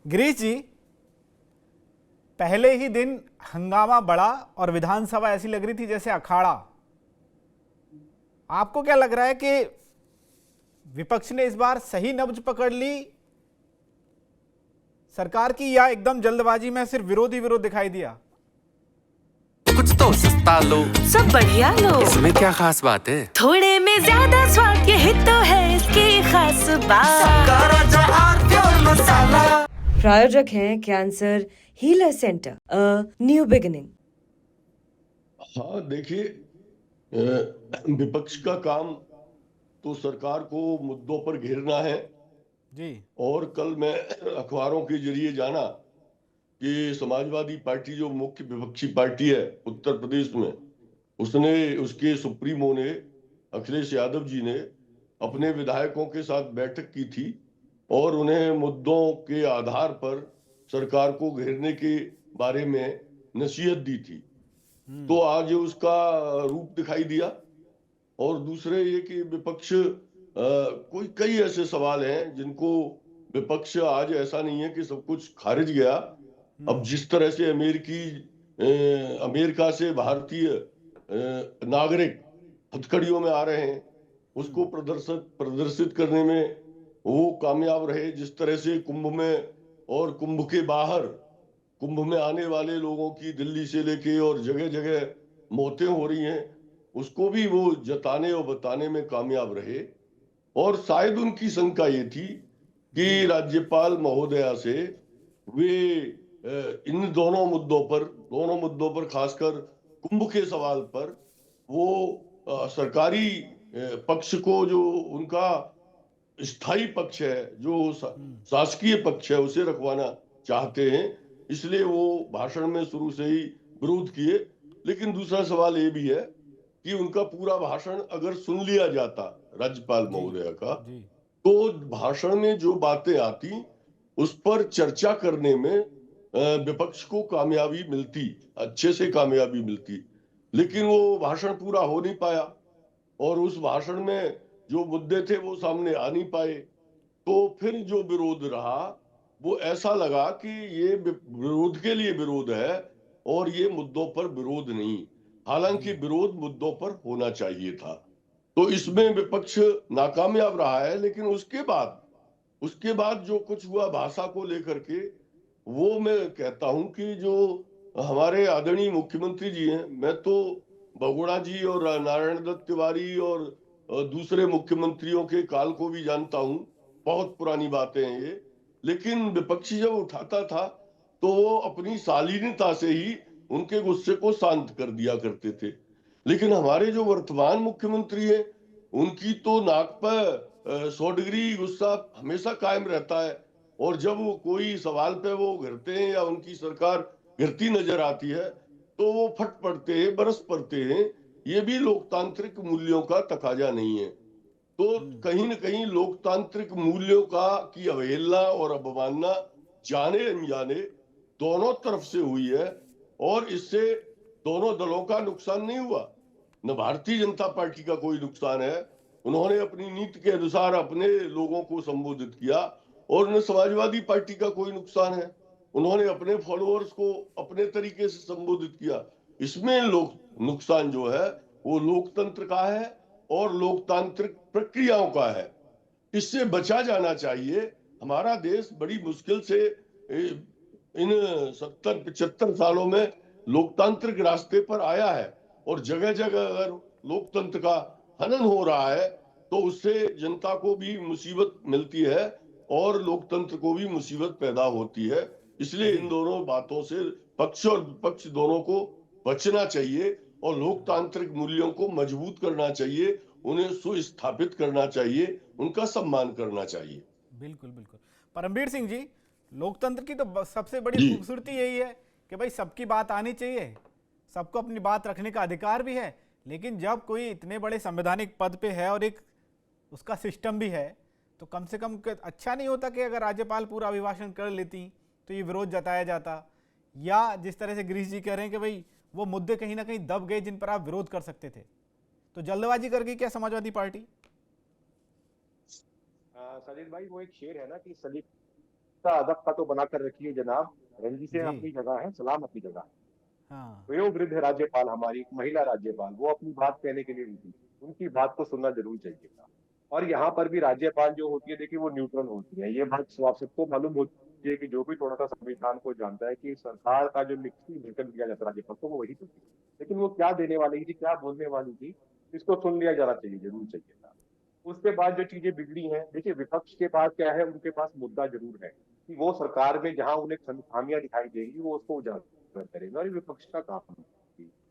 गिरीश जी, पहले ही दिन हंगामा बढ़ा और विधानसभा ऐसी लग रही थी जैसे अखाड़ा। आपको क्या लग रहा है कि विपक्ष ने इस बार सही नब्ज पकड़ ली सरकार की, या एकदम जल्दबाजी में सिर्फ विरोध ही विरोध दिखाई दिया? कुछ तो सस्ता लो, सब बढ़िया लो, इसमें क्या खास बात है? थोड़े में ज्यादा स्वाद, यही तो है इसकी खास बात। प्रायोजक हैं cancer healer centre, a new beginning. हाँ देखिए, विपक्ष का काम तो सरकार को मुद्दों पर घेरना है। जी। और कल मैं अखबारों के जरिए जाना कि समाजवादी पार्टी जो मुख्य विपक्षी पार्टी है उत्तर प्रदेश में, उसके सुप्रीमो ने, अखिलेश यादव जी ने अपने विधायकों के साथ बैठक की थी और उन्हें मुद्दों के आधार पर सरकार को घेरने के बारे में नसीहत दी थी। तो आज उसका रूप दिखाई दिया। और दूसरे ये कि विपक्ष कोई कई ऐसे सवाल हैं जिनको विपक्ष आज ऐसा नहीं है कि सब कुछ खारिज गया। अब जिस तरह से अमेरिका से भारतीय नागरिक हथकड़ियों में आ रहे हैं, उसको प्रदर्शित करने में वो कामयाब रहे। जिस तरह से कुंभ में और कुंभ के बाहर कुंभ में आने वाले लोगों की दिल्ली से लेके और जगह जगह मौतें हो रही हैं, उसको भी वो जताने और बताने में कामयाब रहे। और शायद उनकी शंका ये थी कि राज्यपाल महोदया से वे इन दोनों मुद्दों पर खासकर कुंभ के सवाल पर वो सरकारी पक्ष को, जो उनका स्थायी पक्ष है, जो शासकीय पक्ष है, उसे रखवाना चाहते हैं। इसलिए वो भाषण में शुरू से ही विरोध किए। लेकिन दूसरा सवाल ये भी है कि उनका पूरा भाषण अगर सुन लिया जाता राज्यपाल महोदया का, जी। तो भाषण में जो बातें आती उस पर चर्चा करने में विपक्ष को कामयाबी मिलती, अच्छे से कामयाबी मिलती। लेकिन वो भाषण पूरा हो नहीं पाया और उस भाषण में जो मुद्दे थे वो सामने आ नहीं पाए। तो फिर जो विरोध रहा वो ऐसा लगा कि ये विरोध के लिए विरोध है और ये मुद्दों पर विरोध नहीं। हालांकि विरोध मुद्दों पर होना चाहिए था। तो इसमें विपक्ष नाकामयाब रहा है। लेकिन उसके बाद जो कुछ हुआ भाषा को लेकर के, वो मैं कहता हूं कि जो हमारे आदरणीय मुख्यमंत्री जी हैं, मैं तो बहुगुणा जी और नारायण दत्त तिवारी और दूसरे मुख्यमंत्रियों के काल को भी जानता हूं, बहुत पुरानी बातें हैं ये। लेकिन विपक्षी जब उठाता था तो वो अपनी शालीनता से ही उनके गुस्से को शांत कर दिया करते थे। लेकिन हमारे जो वर्तमान मुख्यमंत्री हैं, उनकी तो नाक पर 100 डिग्री गुस्सा हमेशा कायम रहता है। और जब वो कोई सवाल पे वो गिरते हैं या उनकी सरकार गिरती नजर आती है तो वो फट पड़ते हैं, बरस पड़ते हैं। ये भी लोकतांत्रिक मूल्यों का तकाजा नहीं है। तो कहीं न कहीं लोकतांत्रिक मूल्यों की अवहेलना और अवमानना जाने अनजाने दोनों तरफ से हुई है। और इससे दोनों दलों का नुकसान नहीं हुआ। न भारतीय जनता पार्टी का कोई नुकसान है, उन्होंने अपनी नीति के अनुसार अपने लोगों को संबोधित किया। और न समाजवादी पार्टी का कोई नुकसान है, उन्होंने अपने फॉलोअर्स को अपने तरीके से संबोधित किया। इसमें नुकसान जो है वो लोकतंत्र का है और लोकतांत्रिक प्रक्रियाओं का है। इससे बचा जाना चाहिए। हमारा देश बड़ी मुश्किल से इन 70-75 सालों में लोकतांत्रिक रास्ते पर आया है। और जगह जगह अगर लोकतंत्र का हनन हो रहा है तो उससे जनता को भी मुसीबत मिलती है और लोकतंत्र को भी मुसीबत पैदा होती है। इसलिए इन दोनों बातों से पक्ष और विपक्ष दोनों को बचना चाहिए और लोकतांत्रिक मूल्यों को मजबूत करना चाहिए, उन्हें सुस्थापित करना चाहिए, उनका सम्मान करना चाहिए। बिल्कुल बिल्कुल। परमवीर सिंह जी, लोकतंत्र की तो सबसे बड़ी जी। खूबसूरती यही है कि भाई सबकी बात आनी चाहिए, सबको अपनी बात रखने का अधिकार भी है। लेकिन जब कोई इतने बड़े संवैधानिक पद पे है और एक उसका सिस्टम भी है, तो कम से कम अच्छा नहीं होता कि अगर राज्यपाल पूरा अभिभाषण कर लेती तो ये विरोध जताया जाता? या जिस तरह से गिरीश जी कह रहे हैं कि भाई वो मुद्दे कहीं ना कहीं दब गए जिन पर आप विरोध कर सकते थे, तो जल्दबाजी कर गई क्या समाजवादी पार्टी? सलील भाई, वो एक शेर है ना कि मर्यादा अदब का तो बनाकर रखिए जनाब, रंजिशें जी। अपनी जगह है, सलाम अपनी जगह है। हाँ। वयोवृद्ध राज्यपाल हमारी एक महिला राज्यपाल, वो अपनी बात कहने के लिए उठी, उनकी बात को सुनना जरूर चाहिए था। और यहाँ पर भी राज्यपाल जो होती है, देखिए वो न्यूट्रल होती है। ये बात आप सबको मालूम होती है कि जो भी थोड़ा सा संविधान को जानता है कि सरकार का जो लिखित वेतन दिया जाता है राज्यपाल को, वो वही देती है। लेकिन वो क्या देने वाली थी, क्या बोलने वाली थी, इसको सुन लिया जाना चाहिए, जरूर चाहिए था। उसके बाद जो चीजें बिगड़ी हैं, देखिए विपक्ष के पास क्या है, उनके पास मुद्दा जरूर है कि वो सरकार में जहां उन्हें खामियां दिखाई देंगी वो उसको उजागर करेंगे, और ये विपक्ष का काम है।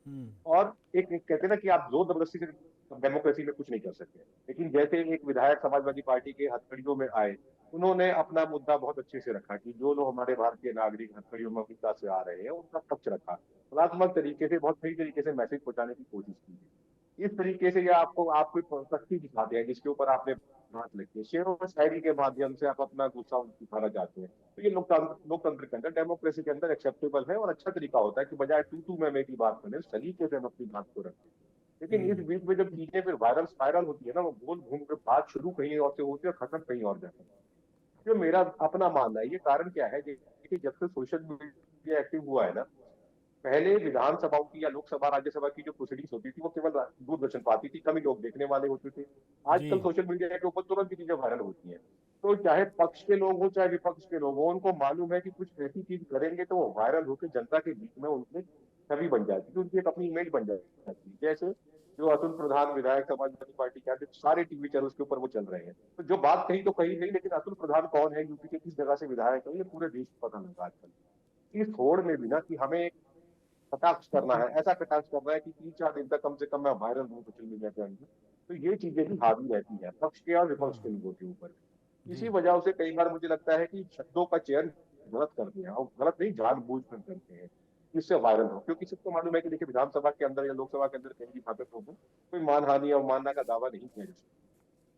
हम्म। और एक कहते हैं ना कि आप जोर जबरदस्ती से डेमोक्रेसी में कुछ नहीं कर सकते, लेकिन जैसे एक विधायक समाजवादी पार्टी के हथकड़ियों में आए, उन्होंने अपना मुद्दा बहुत अच्छे से रखा कि जो लोग हमारे भारतीय नागरिक हथकड़ियों में अमेरिका से आ रहे हैं उनका पक्ष रखा, कलात्मक तरीके से बहुत सही तरीके से मैसेज पहुंचाने की कोशिश की है। इस तरीके से ये आप कोई तख्ती दिखाते हैं जिसके ऊपर आपने बात लिखी है, शेरों और शायरी के माध्यम से आप अपना गुस्सा दिखाना चाहते हैं, तो ये लोकतंत्र के अंदर, डेमोक्रेसी के अंदर एक्सेप्टेबल है और अच्छा तरीका होता है कि बजाय तू मैं की बात करें, सलीके से हम अपनी बात को रखें। लेकिन इस बीच में जब चीजें फिर वायरल स्पाइरल होती है ना, वो गोल घूम के बात शुरू कहीं और से होती है और खत्म कहीं और जाती है। जो मेरा अपना मानना है, ये कारण क्या है, देखिए जब से सोशल मीडिया एक्टिव हुआ है ना, पहले विधानसभाओं की या लोकसभा राज्यसभा की जो प्रोसीडिंग्स होती थी वो केवल दूरदर्शन पाती थी, कम ही लोग देखने वाले होते थे। जी। आजकल सोशल मीडिया के ऊपर तुरंत ही चीजें वायरल होती हैं, तो चाहे पक्ष के लोग हो चाहे विपक्ष के लोग हो, उनको मालूम है कि कुछ ऐसी चीज करेंगे तो वो वायरल होकर जनता के बीच में उनकी छवि बन जाती है, उनकी एक अपनी इमेज बन जाती है। जैसे जो अतुल प्रधान विधायक समाजवादी पार्टी के आते सारे टीवी चैनल के ऊपर वो चल रहे हैं, तो जो बात कही तो कही नहीं, लेकिन अतुल प्रधान कौन है, यूपी के किस जगह से विधायक है, ये पूरे देश को पता लगा आजकल। इस होड़ में भी ना कि हमें कटाक्ष करना है, ऐसा कटाक्ष करना है कि 3-4 दिन तक कम से कम मैं वायरल हूँ सोशल मीडिया के अंदर, तो ये चीजें भी हावी रहती है पक्ष के और विपक्ष के हाँ। लोगों के ऊपर। जी। इसी वजह से कई बार मुझे लगता है कि शब्दों का चयन गलत करते हैं, और गलत नहीं जानबूझ कर करते हैं जिससे वायरल हो, क्योंकि सबको मालूम है कि देखिए विधानसभा के अंदर या लोकसभा के अंदर कहीं भी ताकत हो, कोई मानहानि या अवमानना का दावा नहीं किया जा सकता,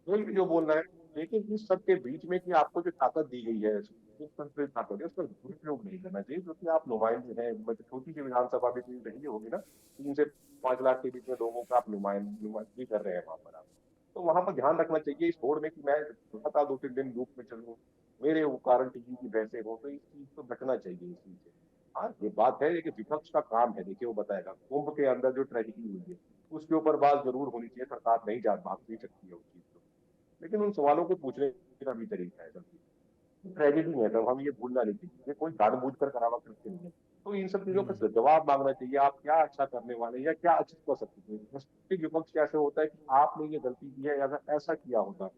कोई भी जो बोलना है। लेकिन इस सब के बीच में कि आपको जो ताकत दी गई है, लोकतंत्र ताकत है, उसका दुरुपयोग नहीं करना चाहिए, क्योंकि आप नुमाइंदे हैं, मतलब छोटी सी विधानसभा भी तो रही होगी ना, 3 से 5 लाख के बीच में लोगों का आप नुमाइंदगी कर रहे हैं वहां पर आप, तो वहां पर ध्यान रखना चाहिए इस होड़ में कि मैं लगातार 2-3 दिन लूप में चलूं, मेरे वो कारण टीवी की बहसें हो, तो इस चीज को बचना चाहिए इस चीज से। हाँ ये बात है कि विपक्ष का काम है, देखिए वो बताएगा कुंभ के अंदर जो ट्रेजेडी हुई है उसके ऊपर बात जरूर होनी चाहिए, सरकार नहीं जा भाग नहीं सकती है उस चीज को, लेकिन उन सवालों को पूछने का भी तरीका है। सब ट्रेजेडी है, तब हम ये भूलना नहीं चाहिए, ये कोई जानबूझ कर करावा कृत्य नहीं है। तो इन सब चीजों हम्म। का जवाब मांगना चाहिए, आप क्या अच्छा करने वाले हैं या क्या अच्छा कर सकते हैं। राष्ट्रीय विपक्ष कैसे होता है कि आपने ये गलती की है या अगर ऐसा किया होता।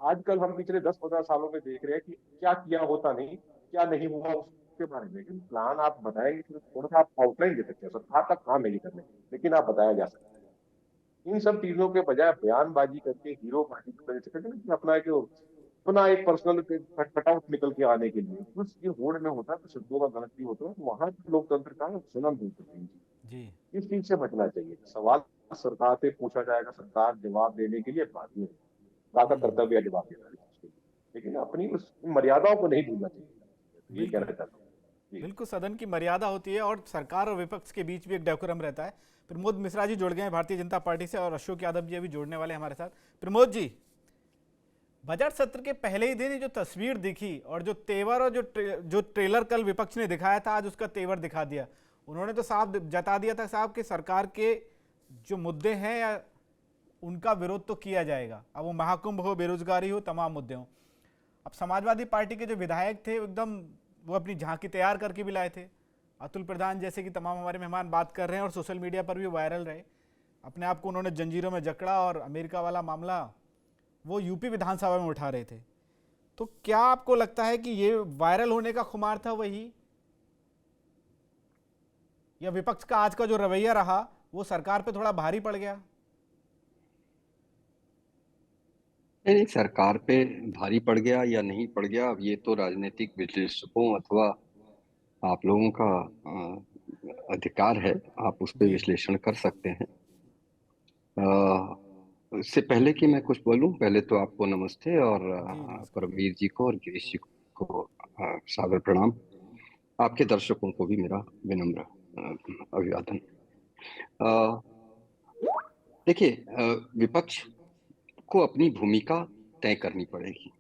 आजकल हम पिछले 10-15 सालों में देख रहे हैं कि क्या किया होता नहीं, क्या नहीं हुआ उसके बारे में, लेकिन प्लान आप बताएंगे तो थोड़ा सा आप आउटलाइन दे सकते हैं, सरकार का काम है ये करने, लेकिन आप बताया जा सकता है। इन सब चीजों के बजाय बयानबाजी करके हीरो पार्टी की वजह से कहते हैं ना कि अपना जो अपना एक पर्सनल कटआउट निकल के आने के लिए बस ये होड़ में होता है, तो शब्दों का गलत भी होता है, तो वहां लोकतंत्र का जन्म हो सकती है। जी। इस चीज से बचना चाहिए। सवाल सरकार से पूछा जाएगा, सरकार जवाब देने के लिए बाध्य है, सरकार का हम्म। कर्तव्य है जवाब देना है उसके लिए। लेकिन अपनी उस मर्यादाओं को नहीं भूलना चाहिए, तो ये कहना बिल्कुल। चाहता हूँ जी। बिल्कुल, सदन की मर्यादा होती है और सरकार और विपक्ष के बीच भी एक डेकोरम रहता है। प्रमोद मिश्रा जी जुड़ गए हैं भारतीय जनता पार्टी से और अशोक यादव जी अभी जुड़ने वाले हैं हमारे साथ। प्रमोद जी, बजट सत्र के पहले ही दिन ये जो तस्वीर दिखी और जो तेवर और जो ट्रेलर कल विपक्ष ने दिखाया था, आज उसका तेवर दिखा दिया। उन्होंने तो साफ जता दिया था साहब कि सरकार के जो मुद्दे हैं या उनका विरोध तो किया जाएगा, अब वो महाकुंभ हो, बेरोजगारी हो, तमाम मुद्दे हों। अब समाजवादी पार्टी के जो विधायक थे एकदम वो अपनी झांकी तैयार करके भी लाए थे, अतुल प्रधान जैसे कि तमाम हमारे मेहमान बात कर रहे हैं और सोशल मीडिया पर भी वायरल रहे। अपने आप को उन्होंने जंजीरों में जकड़ा और अमेरिका वाला मामला वो यूपी विधानसभा में उठा रहे थे। तो क्या आपको लगता है कि ये वायरल होने का खुमार था वही, या विपक्ष का आज का जो रवैया रहा वो सरकार पे थोड़ा भारी पड़ गया? नहीं नहीं, सरकार पे भारी पड़ गया या नहीं पड़ गया, अब ये तो राजनीतिक विश्लेषकों अथवा आप लोगों का अधिकार है, आप उस पर जी। विश्लेषण कर सकते हैं। इससे पहले कि मैं कुछ बोलूं, पहले तो आपको नमस्ते और जी नमस्कार। परमवीर जी को और गिरीश जी को सादर प्रणाम। आपके दर्शकों को भी मेरा विनम्र अभिवादन। देखिए, विपक्ष को अपनी भूमिका तय करनी पड़ेगी।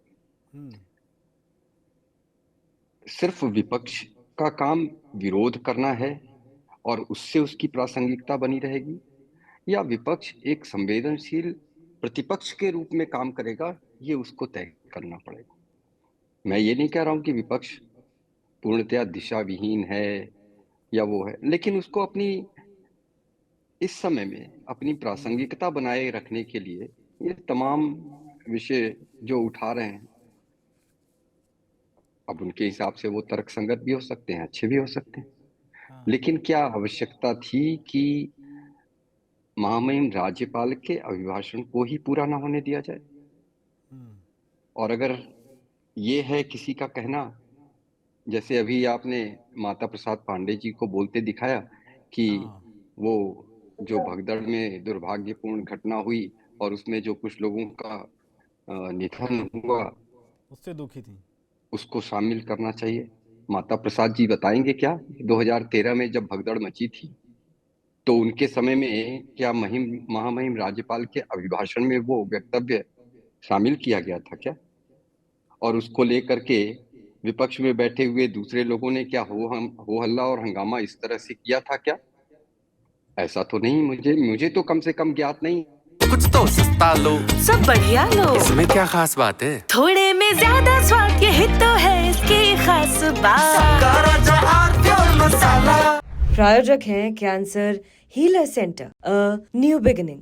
सिर्फ विपक्ष का काम विरोध करना है और उससे उसकी प्रासंगिकता बनी रहेगी, या विपक्ष एक संवेदनशील प्रतिपक्ष के रूप में काम करेगा, ये उसको तय करना पड़ेगा। मैं ये नहीं कह रहा हूं कि विपक्ष पूर्णतया दिशा विहीन है या वो है, लेकिन उसको अपनी इस समय में अपनी प्रासंगिकता बनाए रखने के लिए ये तमाम विषय जो उठा रहे हैं, अब उनके हिसाब से वो तर्कसंगत भी हो सकते हैं, अच्छे भी हो सकते हैं, लेकिन क्या आवश्यकता थी कि महामहिम राज्यपाल के अभिभाषण को ही पूरा ना होने दिया जाए? और अगर ये है किसी का कहना, जैसे अभी आपने माता प्रसाद पांडे जी को बोलते दिखाया कि वो जो भगदड़ में दुर्भाग्यपूर्ण घटना हुई और उसमें जो कुछ लोगों का निधन हुआ, उससे दुखी थी, उसको शामिल करना चाहिए। माता प्रसाद जी बताएंगे क्या 2013 में जब भगदड़ मची थी तो उनके समय में क्या महामहिम राज्यपाल के अभिभाषण में वो वक्तव्य शामिल किया गया था क्या? और उसको लेकर के विपक्ष में बैठे हुए दूसरे लोगों ने क्या हो हल्ला और हंगामा इस तरह से किया था क्या? ऐसा तो नहीं, मुझे तो कम से कम ज्ञात नहीं। कुछ तो सस्ता लो, सब बढ़िया लो, इसमें क्या खास बात है? थोड़े में ज्यादा स्वाद, यही तो है इसकी खास बात। प्रायोजक हैं cancer healer centre, a new beginning.